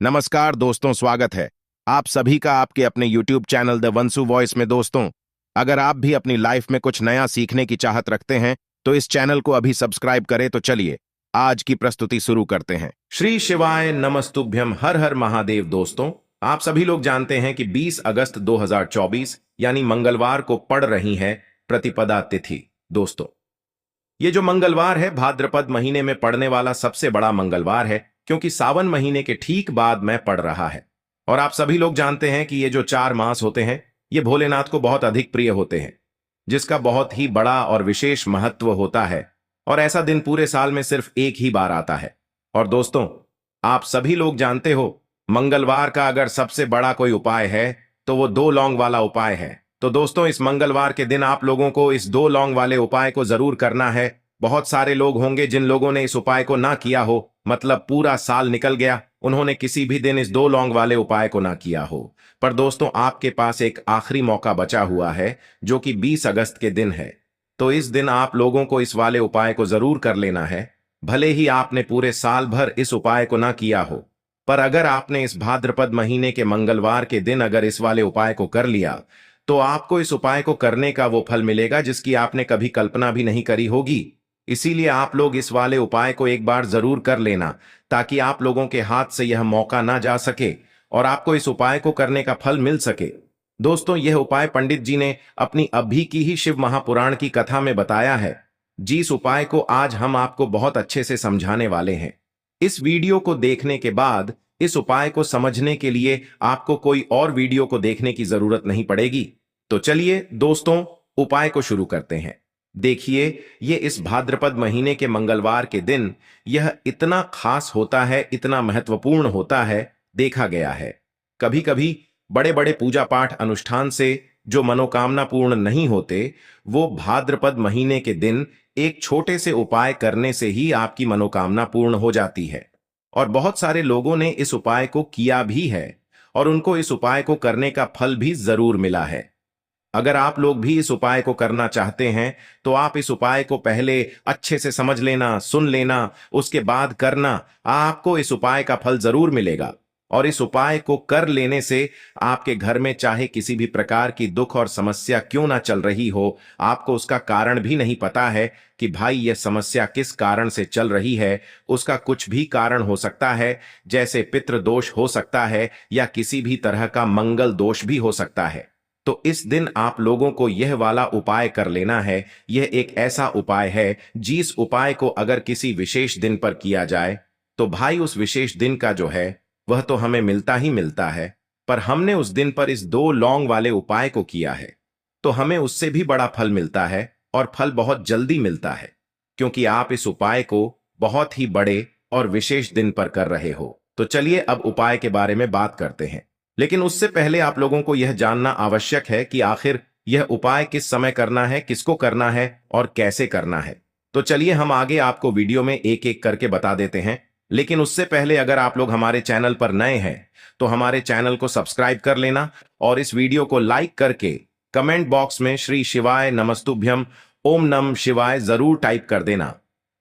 नमस्कार दोस्तों, स्वागत है आप सभी का आपके अपने YouTube चैनल द वंसु वॉइस में। दोस्तों, अगर आप भी अपनी लाइफ में कुछ नया सीखने की चाहत रखते हैं तो इस चैनल को अभी सब्सक्राइब करें। तो चलिए आज की प्रस्तुति शुरू करते हैं। श्री शिवाय नमस्तुभ्यम, हर हर महादेव। दोस्तों, आप सभी लोग जानते हैं कि 20 अगस्त 2024 यानी मंगलवार को पड़ रही है प्रतिपदा तिथि। दोस्तों, ये जो मंगलवार है भाद्रपद महीने में पड़ने वाला सबसे बड़ा मंगलवार है, क्योंकि सावन महीने के ठीक बाद में पड़ रहा है। और आप सभी लोग जानते हैं कि ये जो 4 मास होते हैं ये भोलेनाथ को बहुत अधिक प्रिय होते हैं, जिसका बहुत ही बड़ा और विशेष महत्व होता है। और ऐसा दिन पूरे साल में सिर्फ एक ही बार आता है। और दोस्तों, आप सभी लोग जानते हो मंगलवार का अगर सबसे बड़ा कोई उपाय है तो वो 2 लौंग वाला उपाय है। तो दोस्तों, इस मंगलवार के दिन आप लोगों को इस 2 लौंग वाले उपाय को जरूर करना है। बहुत सारे लोग होंगे जिन लोगों ने इस उपाय को ना किया हो, मतलब पूरा साल निकल गया, उन्होंने किसी भी दिन इस 2 लौंग वाले उपाय को ना किया हो। पर दोस्तों, आपके पास एक आखिरी मौका बचा हुआ है जो कि 20 अगस्त के दिन है। तो इस दिन आप लोगों को इस वाले उपाय को जरूर कर लेना है। भले ही आपने पूरे साल भर इस उपाय को ना किया हो, पर अगर आपने इस भाद्रपद महीने के मंगलवार के दिन अगर इस वाले उपाय को कर लिया तो आपको इस उपाय को करने का वो फल मिलेगा जिसकी आपने कभी कल्पना भी नहीं करी होगी। इसीलिए आप लोग इस वाले उपाय को एक बार जरूर कर लेना, ताकि आप लोगों के हाथ से यह मौका ना जा सके और आपको इस उपाय को करने का फल मिल सके। दोस्तों, यह उपाय पंडित जी ने अपनी अभी की ही शिव महापुराण की कथा में बताया है, जिस उपाय को आज हम आपको बहुत अच्छे से समझाने वाले हैं। इस वीडियो को देखने के बाद इस उपाय को समझने के लिए आपको कोई और वीडियो को देखने की जरूरत नहीं पड़ेगी। तो चलिए दोस्तों, उपाय को शुरू करते हैं। देखिए, ये इस भाद्रपद महीने के मंगलवार के दिन यह इतना खास होता है, इतना महत्वपूर्ण होता है। देखा गया है कभी कभी बड़े बड़े पूजा पाठ अनुष्ठान से जो मनोकामना पूर्ण नहीं होते, वो भाद्रपद महीने के दिन एक छोटे से उपाय करने से ही आपकी मनोकामना पूर्ण हो जाती है। और बहुत सारे लोगों ने इस उपाय को किया भी है और उनको इस उपाय को करने का फल भी जरूर मिला है। अगर आप लोग भी इस उपाय को करना चाहते हैं तो आप इस उपाय को पहले अच्छे से समझ लेना, सुन लेना, उसके बाद करना। आपको इस उपाय का फल जरूर मिलेगा। और इस उपाय को कर लेने से आपके घर में चाहे किसी भी प्रकार की दुख और समस्या क्यों ना चल रही हो, आपको उसका कारण भी नहीं पता है कि भाई यह समस्या किस कारण से चल रही है, उसका कुछ भी कारण हो सकता है, जैसे पितृ दोष हो सकता है या किसी भी तरह का मंगल दोष भी हो सकता है। तो इस दिन आप लोगों को यह वाला उपाय कर लेना है। यह एक ऐसा उपाय है जिस उपाय को अगर किसी विशेष दिन पर किया जाए तो भाई उस विशेष दिन का जो है वह तो हमें मिलता ही मिलता है, पर हमने उस दिन पर इस 2 लौंग वाले उपाय को किया है तो हमें उससे भी बड़ा फल मिलता है, और फल बहुत जल्दी मिलता है, क्योंकि आप इस उपाय को बहुत ही बड़े और विशेष दिन पर कर रहे हो। तो चलिए अब उपाय के बारे में बात करते हैं। लेकिन उससे पहले आप लोगों को यह जानना आवश्यक है कि आखिर यह उपाय किस समय करना है, किसको करना है और कैसे करना है। तो चलिए हम आगे आपको वीडियो में एक एक करके बता देते हैं। लेकिन उससे पहले अगर आप लोग हमारे चैनल पर नए हैं तो हमारे चैनल को सब्सक्राइब कर लेना और इस वीडियो को लाइक करके कमेंट बॉक्स में श्री शिवाय नमस्तुभ्यम ओम नम शिवाय जरूर टाइप कर देना।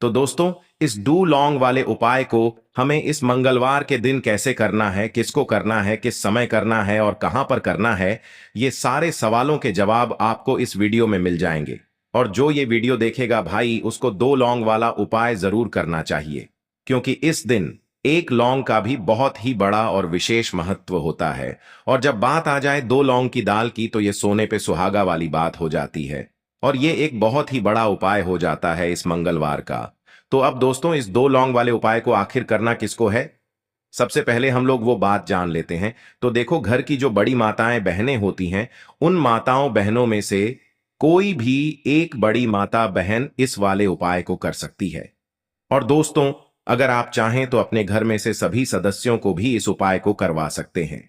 तो दोस्तों, इस 2 लौंग वाले उपाय को हमें इस मंगलवार के दिन कैसे करना है, किसको करना है, किस समय करना है और कहां पर करना है, ये सारे सवालों के जवाब आपको इस वीडियो में मिल जाएंगे। और जो ये वीडियो देखेगा भाई, उसको 2 लौंग वाला उपाय जरूर करना चाहिए, क्योंकि इस दिन 1 लौंग का भी बहुत ही बड़ा और विशेष महत्व होता है। और जब बात आ जाए 2 लौंग की दाल की तो ये सोने पे सुहागा वाली बात हो जाती है, और ये एक बहुत ही बड़ा उपाय हो जाता है इस मंगलवार का। तो अब दोस्तों, इस 2 लौंग वाले उपाय को आखिर करना किसको है, सबसे पहले हम लोग वो बात जान लेते हैं। तो देखो, घर की जो बड़ी माताएं बहनें होती हैं, उन माताओं बहनों में से कोई भी एक बड़ी माता बहन इस वाले उपाय को कर सकती है। और दोस्तों, अगर आप चाहें तो अपने घर में से सभी सदस्यों को भी इस उपाय को करवा सकते हैं।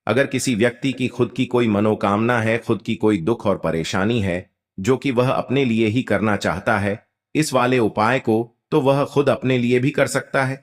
अगर किसी व्यक्ति की खुद की कोई मनोकामना है, खुद की कोई दुख और परेशानी है जो कि वह अपने लिए ही करना चाहता है इस वाले उपाय को, तो वह खुद अपने लिए भी कर सकता है।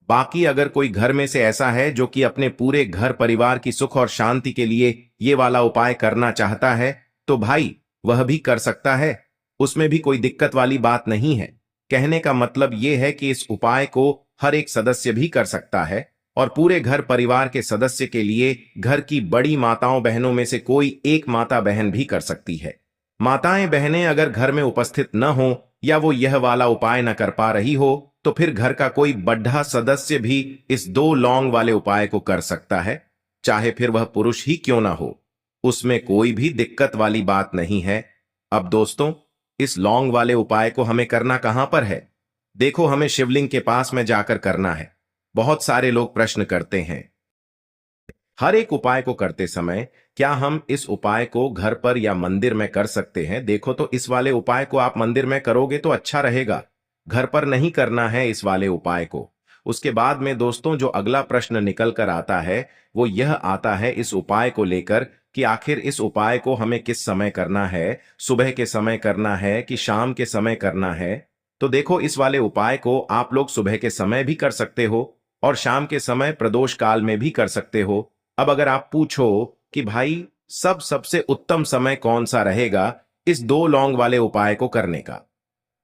बाकी अगर कोई घर में से ऐसा है जो कि अपने पूरे घर परिवार की सुख और शांति के लिए ये वाला उपाय करना चाहता है तो भाई वह भी कर सकता है, उसमें भी कोई दिक्कत वाली बात नहीं है। कहने का मतलब यह है कि इस उपाय को हर एक सदस्य भी कर सकता है, और पूरे घर परिवार के सदस्य के लिए घर की बड़ी माताओं बहनों में से कोई एक माता बहन भी कर सकती है। माताएं बहनें अगर घर में उपस्थित न हो या वो यह वाला उपाय न कर पा रही हो तो फिर घर का कोई बड़ा सदस्य भी इस 2 लौंग वाले उपाय को कर सकता है, चाहे फिर वह पुरुष ही क्यों ना हो। उसमें कोई भी दिक्कत वाली बात नहीं है। अब दोस्तों, इस लौंग वाले उपाय को हमें करना कहां पर है? देखो, हमें शिवलिंग के पास में जाकर करना है। बहुत सारे लोग प्रश्न करते हैं, हर एक उपाय को करते समय क्या हम इस उपाय को घर पर या मंदिर में कर सकते हैं? देखो, तो इस वाले उपाय को आप मंदिर में करोगे तो अच्छा रहेगा, घर पर नहीं करना है इस वाले उपाय को। उसके बाद में दोस्तों जो अगला प्रश्न निकल कर आता है वो यह आता है इस उपाय को लेकर कि आखिर इस उपाय को हमें किस समय करना है, सुबह के समय करना है कि शाम के समय करना है? तो देखो, इस वाले उपाय को आप लोग सुबह के समय भी कर सकते हो और शाम के समय प्रदोष काल में भी कर सकते हो। अब अगर आप पूछो कि भाई सबसे उत्तम समय कौन सा रहेगा इस 2 लौंग वाले उपाय को करने का,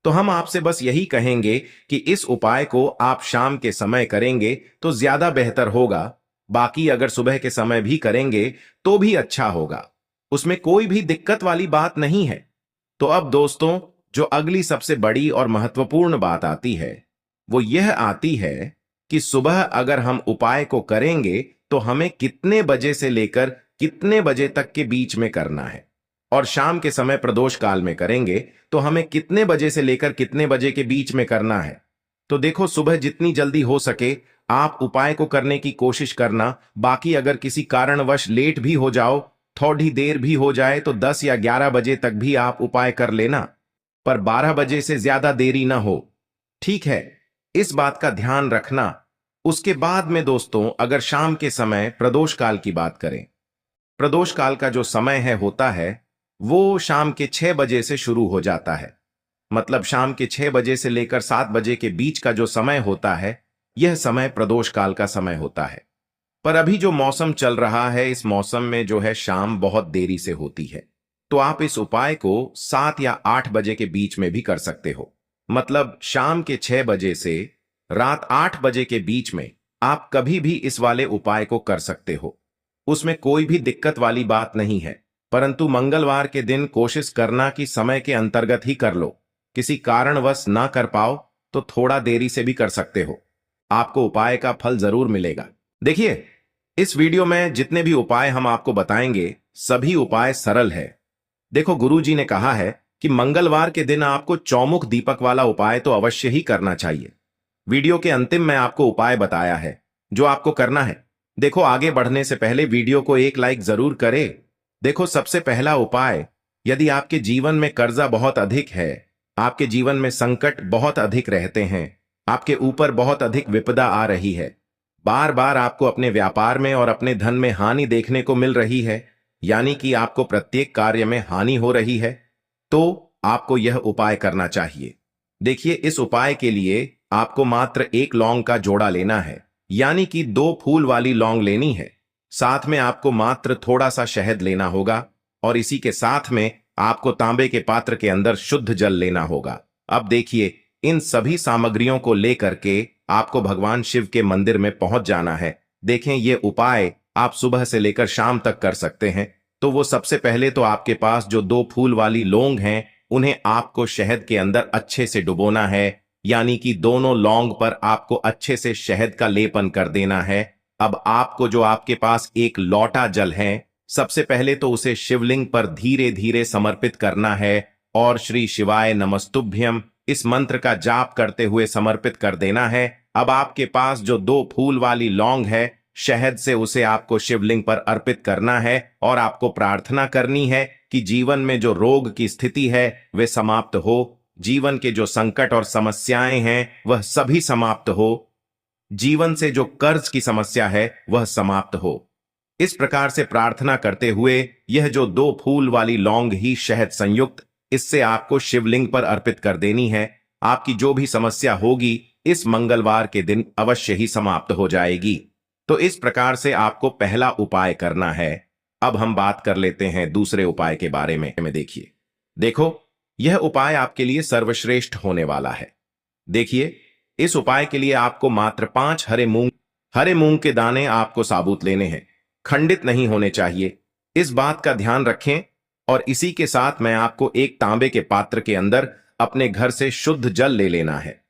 तो हम आपसे बस यही कहेंगे कि इस उपाय को आप शाम के समय करेंगे तो ज्यादा बेहतर होगा। बाकी अगर सुबह के समय भी करेंगे तो भी अच्छा होगा, उसमें कोई भी दिक्कत वाली बात नहीं है। तो अब दोस्तों जो अगली सबसे बड़ी और महत्वपूर्ण बात आती है वो यह आती है कि सुबह अगर हम उपाय को करेंगे तो हमें कितने बजे से लेकर कितने बजे तक के बीच में करना है, और शाम के समय प्रदोष काल में करेंगे तो हमें कितने बजे से लेकर कितने बजे के बीच में करना है। तो देखो, सुबह जितनी जल्दी हो सके आप उपाय को करने की कोशिश करना। बाकी अगर किसी कारणवश लेट भी हो जाओ, थोड़ी देर भी हो जाए तो 10 या 11 बजे तक भी आप उपाय कर लेना, पर 12 बजे से ज्यादा देरी ना हो, ठीक है? इस बात का ध्यान रखना। उसके बाद में दोस्तों अगर शाम के समय प्रदोष काल की बात करें, प्रदोष काल का जो समय है होता है वो शाम के 6 बजे से शुरू हो जाता है। मतलब शाम के 6 बजे से लेकर 7 बजे के बीच का जो समय होता है यह समय प्रदोष काल का समय होता है। पर अभी जो मौसम चल रहा है इस मौसम में जो है शाम बहुत देरी से होती है, तो आप इस उपाय को 7 या 8 बजे के बीच में भी कर सकते हो। मतलब शाम के 6 बजे से रात 8 बजे के बीच में आप कभी भी इस वाले उपाय को कर सकते हो, उसमें कोई भी दिक्कत वाली बात नहीं है। परंतु मंगलवार के दिन कोशिश करना कि समय के अंतर्गत ही कर लो। किसी कारणवश ना कर पाओ तो थोड़ा देरी से भी कर सकते हो, आपको उपाय का फल जरूर मिलेगा। देखिए, इस वीडियो में जितने भी उपाय हम आपको बताएंगे सभी उपाय सरल है। देखो, गुरुजी ने कहा है कि मंगलवार के दिन आपको चौमुख दीपक वाला उपाय तो अवश्य ही करना चाहिए। वीडियो के अंतिम में आपको उपाय बताया है जो आपको करना है। देखो, आगे बढ़ने से पहले वीडियो को एक लाइक जरूर करें। देखो, सबसे पहला उपाय, यदि आपके जीवन में कर्जा बहुत अधिक है, आपके जीवन में संकट बहुत अधिक रहते हैं, आपके ऊपर बहुत अधिक विपदा आ रही है, बार बार आपको अपने व्यापार में और अपने धन में हानि देखने को मिल रही है, यानी कि आपको प्रत्येक कार्य में हानि हो रही है, तो आपको यह उपाय करना चाहिए। देखिए, इस उपाय के लिए आपको मात्र 1 लौंग का जोड़ा लेना है, यानी कि 2 फूल वाली लौंग लेनी है। साथ में आपको मात्र थोड़ा सा शहद लेना होगा और इसी के साथ में आपको तांबे के पात्र के अंदर शुद्ध जल लेना होगा। अब देखिए, इन सभी सामग्रियों को लेकर के आपको भगवान शिव के मंदिर में पहुंच जाना है। देखें, ये उपाय आप सुबह से लेकर शाम तक कर सकते हैं। तो वो सबसे पहले तो आपके पास जो 2 फूल वाली लौंग हैं उन्हें आपको शहद के अंदर अच्छे से डुबोना है, यानी कि दोनों लौंग पर आपको अच्छे से शहद का लेपन कर देना है। अब आपको जो आपके पास एक लौटा जल है, सबसे पहले तो उसे शिवलिंग पर धीरे धीरे समर्पित करना है और श्री शिवाय नमस्तुभ्यम इस मंत्र का जाप करते हुए समर्पित कर देना है। अब आपके पास जो 2 फूल वाली लौंग है, शहद से उसे आपको शिवलिंग पर अर्पित करना है और आपको प्रार्थना करनी है कि जीवन में जो रोग की स्थिति है वे समाप्त हो, जीवन के जो संकट और समस्याएं हैं वह सभी समाप्त हो, जीवन से जो कर्ज की समस्या है वह समाप्त हो। इस प्रकार से प्रार्थना करते हुए यह जो 2 फूल वाली लौंग ही शहद संयुक्त, इससे आपको शिवलिंग पर अर्पित कर देनी है। आपकी जो भी समस्या होगी इस मंगलवार के दिन अवश्य ही समाप्त हो जाएगी। तो इस प्रकार से आपको पहला उपाय करना है। अब हम बात कर लेते हैं दूसरे उपाय के बारे में। देखिए, देखो, यह उपाय आपके लिए सर्वश्रेष्ठ होने वाला है। देखिए, इस उपाय के लिए आपको मात्र 5 हरे मूंग हरे मूंग के दाने आपको साबुत लेने हैं, खंडित नहीं होने चाहिए। इस बात का ध्यान रखें। और इसी के साथ मैं आपको एक तांबे के पात्र के अंदर अपने घर से शुद्ध जल ले लेना है।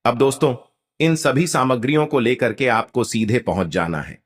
अब दोस्तों, इन सभी सामग्रियों को लेकर के आपको सीधे पहुंच जाना है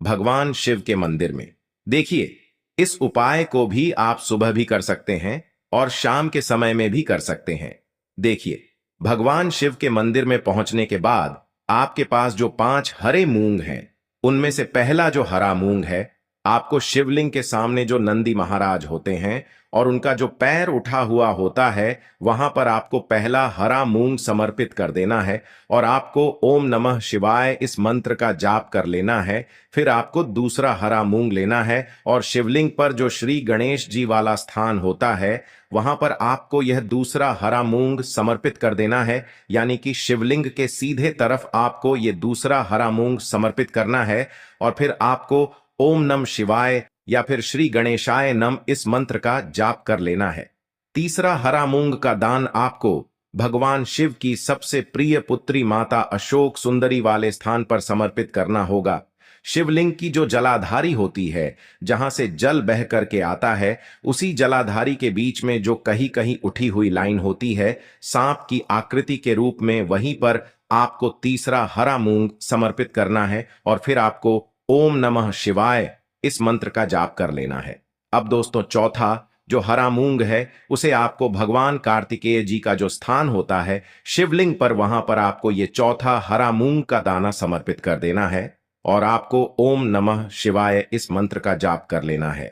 भगवान शिव के मंदिर में। देखिए, इस उपाय को भी आप सुबह भी कर सकते हैं और शाम के समय में भी कर सकते हैं। देखिए, भगवान शिव के मंदिर में पहुंचने के बाद आपके पास जो 5 हरे मूंग हैं, उनमें से पहला जो हरा मूंग है, आपको शिवलिंग के सामने जो नंदी महाराज होते हैं और उनका जो पैर उठा हुआ होता है, वहां पर आपको पहला हरा मूंग समर्पित कर देना है और आपको ओम नमः शिवाय इस मंत्र का जाप कर लेना है। फिर आपको दूसरा हरा मूंग लेना है और शिवलिंग पर जो श्री गणेश जी वाला स्थान होता है, वहां पर आपको यह दूसरा हरा मूंग समर्पित कर देना है। यानी कि शिवलिंग के सीधे तरफ आपको यह दूसरा हरा मूंग समर्पित करना है और फिर आपको ओम नम शिवाय या फिर श्री गणेशाय नम इस मंत्र का जाप कर लेना है। तीसरा हरा मूंग का दान आपको भगवान शिव की सबसे प्रिय पुत्री माता अशोक सुंदरी वाले स्थान पर समर्पित करना होगा। शिवलिंग की जो जलाधारी होती है, जहां से जल बह करके आता है, उसी जलाधारी के बीच में जो कहीं कहीं उठी हुई लाइन होती है सांप की आकृति के रूप में, वहीं पर आपको तीसरा हरा मूंग समर्पित करना है और फिर आपको ओम नमः शिवाय इस मंत्र का जाप कर लेना है। अब दोस्तों, चौथा जो हरा मूंग है, उसे आपको भगवान कार्तिकेय जी का जो स्थान होता है शिवलिंग पर, वहां पर आपको ये चौथा हरा मूंग का दाना समर्पित कर देना है और आपको ओम नमः शिवाय इस मंत्र का जाप कर लेना है।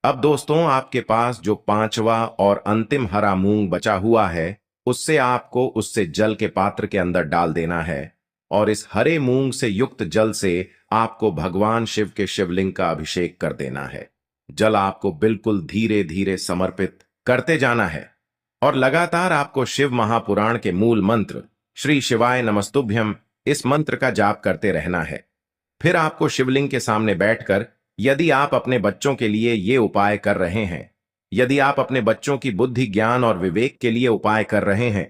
अब दोस्तों, आपके पास जो 5वां और अंतिम हरा मूंग बचा हुआ है, उससे आपको उससे जल के पात्र के अंदर डाल देना है और इस हरे मूंग से युक्त जल से आपको भगवान शिव के शिवलिंग का अभिषेक कर देना है। जल आपको बिल्कुल धीरे धीरे समर्पित करते जाना है और लगातार आपको शिव महापुराण के मूल मंत्र श्री शिवाय नमस्तुभ्यम इस मंत्र का जाप करते रहना है। फिर आपको शिवलिंग के सामने बैठकर, यदि आप अपने बच्चों के लिए ये उपाय कर रहे हैं, यदि आप अपने बच्चों की बुद्धि ज्ञान और विवेक के लिए उपाय कर रहे हैं,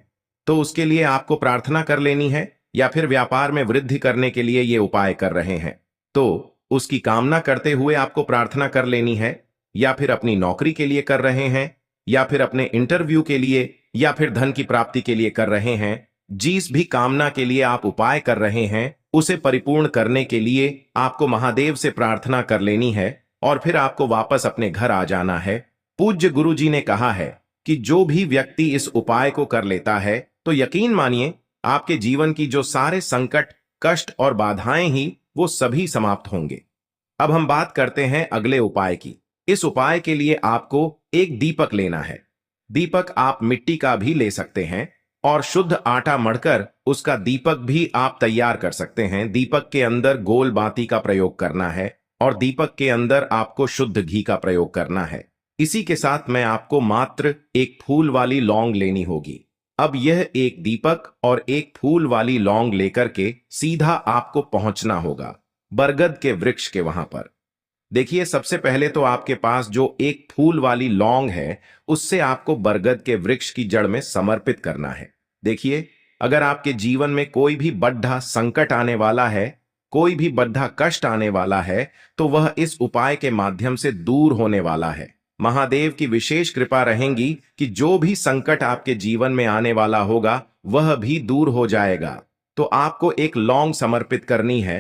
तो उसके लिए आपको प्रार्थना कर लेनी है। या फिर व्यापार में वृद्धि करने के लिए ये उपाय कर रहे हैं, तो उसकी कामना करते हुए आपको प्रार्थना कर लेनी है। या फिर अपनी नौकरी के लिए कर रहे हैं, या फिर अपने इंटरव्यू के लिए, या फिर धन की प्राप्ति के लिए कर रहे हैं, जिस भी कामना के लिए आप उपाय कर रहे हैं, उसे परिपूर्ण करने के लिए आपको महादेव से प्रार्थना कर लेनी है और फिर आपको वापस अपने घर आ जाना है। पूज्य गुरु जी ने कहा है कि जो भी व्यक्ति इस उपाय को कर लेता है, तो यकीन मानिए आपके जीवन की जो सारे संकट, कष्ट और बाधाएं ही, वो सभी समाप्त होंगे। अब हम बात करते हैं अगले उपाय की। इस उपाय के लिए आपको एक दीपक लेना है। दीपक आप मिट्टी का भी ले सकते हैं और शुद्ध आटा मढ़कर उसका दीपक भी आप तैयार कर सकते हैं। दीपक के अंदर गोल बाती का प्रयोग करना है और दीपक के अंदर आपको शुद्ध घी का प्रयोग करना है। इसी के साथ में आपको मात्र एक फूल वाली लौंग लेनी होगी। अब यह एक दीपक और एक फूल वाली लौंग लेकर के सीधा आपको पहुंचना होगा बरगद के वृक्ष के वहां पर। देखिए, सबसे पहले तो आपके पास जो एक फूल वाली लौंग है, उससे आपको बरगद के वृक्ष की जड़ में समर्पित करना है। देखिए, अगर आपके जीवन में कोई भी बड़ा संकट आने वाला है, कोई भी बड़ा कष्ट आने वाला है, तो वह इस उपाय के माध्यम से दूर होने वाला है। महादेव की विशेष कृपा रहेगी कि जो भी संकट आपके जीवन में आने वाला होगा, वह भी दूर हो जाएगा। तो आपको एक लौंग समर्पित करनी है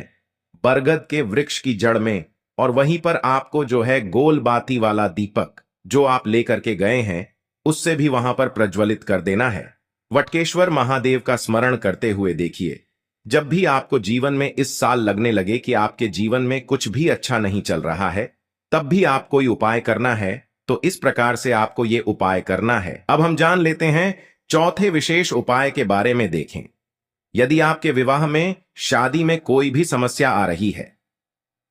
बरगद के वृक्ष की जड़ में और वहीं पर आपको जो है गोल बाती वाला दीपक जो आप लेकर के गए हैं, उससे भी वहां पर प्रज्वलित कर देना है। वटकेश्वर महादेव का स्मरण करते हुए देखिए, जब भी आपको जीवन में इस साल लगने लगे कि आपके जीवन में कुछ भी अच्छा नहीं चल रहा है, तब भी आप कोई उपाय करना है, तो इस प्रकार से आपको ये उपाय करना है। अब हम जान लेते हैं चौथे विशेष उपाय के बारे में। देखें, यदि आपके विवाह में, शादी में कोई भी समस्या आ रही है,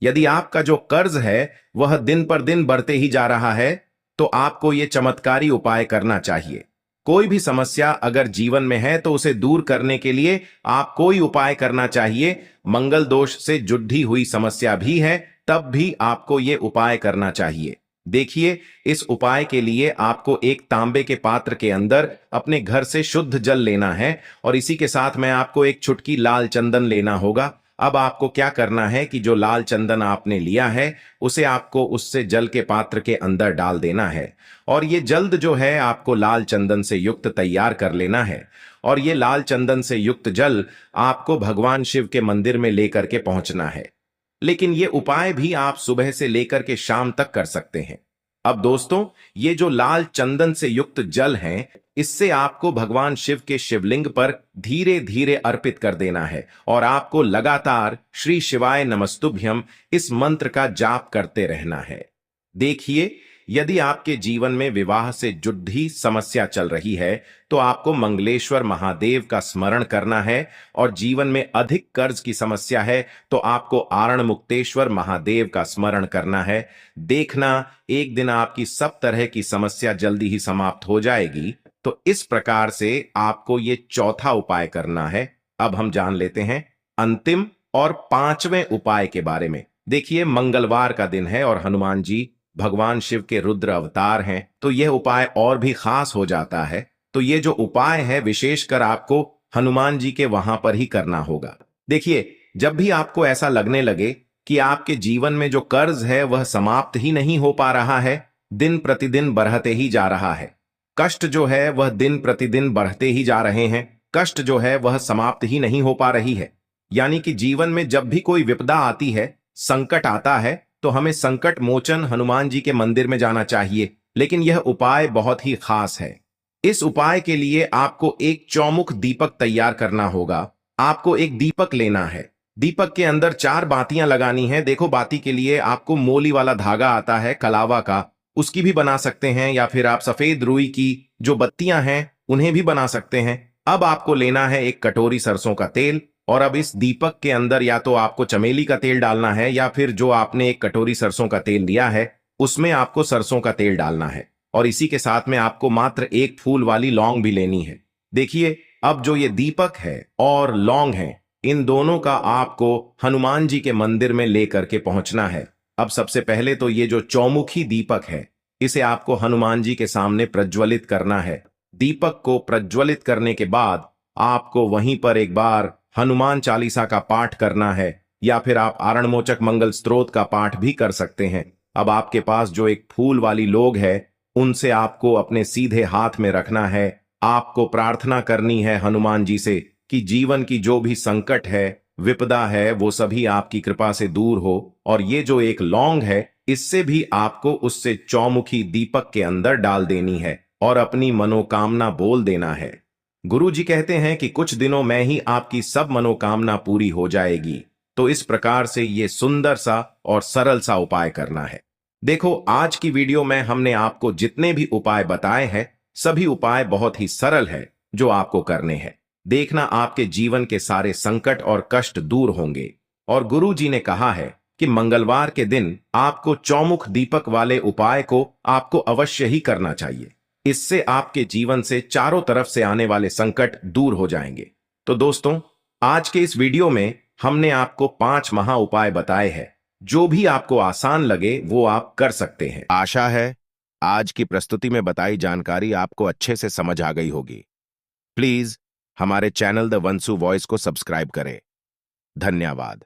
यदि आपका जो कर्ज है वह दिन पर दिन बढ़ते ही जा रहा है, तो आपको ये चमत्कारी उपाय करना चाहिए। कोई भी समस्या अगर जीवन में है तो उसे दूर करने के लिए आप कोई उपाय करना चाहिए। मंगल दोष से जुड़ी हुई समस्या भी है, तब भी आपको ये उपाय करना चाहिए। देखिए, इस उपाय के लिए आपको एक तांबे के पात्र के अंदर अपने घर से शुद्ध जल लेना है और इसी के साथ में आपको एक चुटकी लाल चंदन लेना होगा। अब आपको क्या करना है कि जो लाल चंदन आपने लिया है उसे आपको उससे जल के पात्र के अंदर डाल देना है। और ये जल्द जो है आपको लाल चंदन से युक्त तैयार कर लेना है। और ये लाल चंदन से युक्त जल आपको भगवान शिव के मंदिर में लेकर के पहुंचना है। लेकिन ये उपाय भी आप सुबह से लेकर के शाम तक कर सकते हैं। अब दोस्तों, ये जो लाल चंदन से युक्त जल है, इससे आपको भगवान शिव के शिवलिंग पर धीरे धीरे अर्पित कर देना है और आपको लगातार श्री शिवाय नमस्तुभ्यम इस मंत्र का जाप करते रहना है। देखिए, यदि आपके जीवन में विवाह से जुड़ी समस्या चल रही है तो आपको मंगलेश्वर महादेव का स्मरण करना है, और जीवन में अधिक कर्ज की समस्या है तो आपको आरण मुक्तेश्वर महादेव का स्मरण करना है। देखना, एक दिन आपकी सब तरह की समस्या जल्दी ही समाप्त हो जाएगी। तो इस प्रकार से आपको ये चौथा उपाय करना है। अब हम जान लेते हैं अंतिम और पांचवें उपाय के बारे में। देखिए, मंगलवार का दिन है और हनुमान जी भगवान शिव के रुद्र अवतार हैं, तो यह उपाय और भी खास हो जाता है। तो ये जो उपाय है विशेषकर आपको हनुमान जी के वहां पर ही करना होगा। देखिए, जब भी आपको ऐसा लगने लगे कि आपके जीवन में जो कर्ज है वह समाप्त ही नहीं हो पा रहा है, दिन प्रतिदिन बढ़ते ही जा रहा है, कष्ट जो है वह दिन प्रतिदिन बढ़ते ही जा रहे हैं, कष्ट जो है वह समाप्त ही नहीं हो पा रही है, यानी कि जीवन में जब भी कोई विपदा आती है, संकट आता है, तो हमें संकट मोचन हनुमान जी के मंदिर में जाना चाहिए। लेकिन यह उपाय बहुत ही खास है। इस उपाय के लिए आपको एक चौमुख दीपक तैयार करना होगा। आपको एक दीपक लेना है, दीपक के अंदर 4 बातियां लगानी है। देखो, बाती के लिए आपको मोली वाला धागा आता है कलावा का, उसकी भी बना सकते हैं, या फिर आप सफेद रुई की जो बत्तियां हैं उन्हें भी बना सकते हैं। अब आपको लेना है एक कटोरी सरसों का तेल, और अब इस दीपक के अंदर या तो आपको चमेली का तेल डालना है, या फिर जो आपने एक कटोरी सरसों का तेल लिया है उसमें आपको सरसों का तेल डालना है। और इसी के साथ में आपको मात्र एक फूल वाली लौंग भी लेनी है। देखिए, अब जो ये दीपक है और लौंग है, इन दोनों का आपको हनुमान जी के मंदिर में लेकर के पहुंचना है। अब सबसे पहले तो ये जो चौमुखी दीपक है, इसे आपको हनुमान जी के सामने प्रज्वलित करना है। दीपक को प्रज्वलित करने के बाद आपको वहीं पर एक बार हनुमान चालीसा का पाठ करना है, या फिर आप आरणमोचक मंगल स्तोत्र का पाठ भी कर सकते हैं। अब आपके पास जो एक फूल वाली लोग है, उनसे आपको अपने सीधे हाथ में रखना है। आपको प्रार्थना करनी है हनुमान जी से कि जीवन की जो भी संकट है, विपदा है, वो सभी आपकी कृपा से दूर हो। और ये जो एक लौंग है, इससे भी आपको उससे चौमुखी दीपक के अंदर डाल देनी है और अपनी मनोकामना बोल देना है। गुरु जी कहते हैं कि कुछ दिनों में ही आपकी सब मनोकामना पूरी हो जाएगी। तो इस प्रकार से ये सुंदर सा और सरल सा उपाय करना है। देखो, आज की वीडियो में हमने आपको जितने भी उपाय बताए हैं, सभी उपाय बहुत ही सरल है जो आपको करने हैं। देखना, आपके जीवन के सारे संकट और कष्ट दूर होंगे। और गुरु जी ने कहा है कि मंगलवार के दिन आपको चौमुख दीपक वाले उपाय को आपको अवश्य ही करना चाहिए। इससे आपके जीवन से चारों तरफ से आने वाले संकट दूर हो जाएंगे। तो दोस्तों, आज के इस वीडियो में हमने आपको 5 महा उपाय बताए हैं। जो भी आपको आसान लगे वो आप कर सकते हैं। आशा है आज की प्रस्तुति में बताई जानकारी आपको अच्छे से समझ आ गई होगी। प्लीज हमारे चैनल द वंसु वॉइस को सब्सक्राइब करें। धन्यवाद।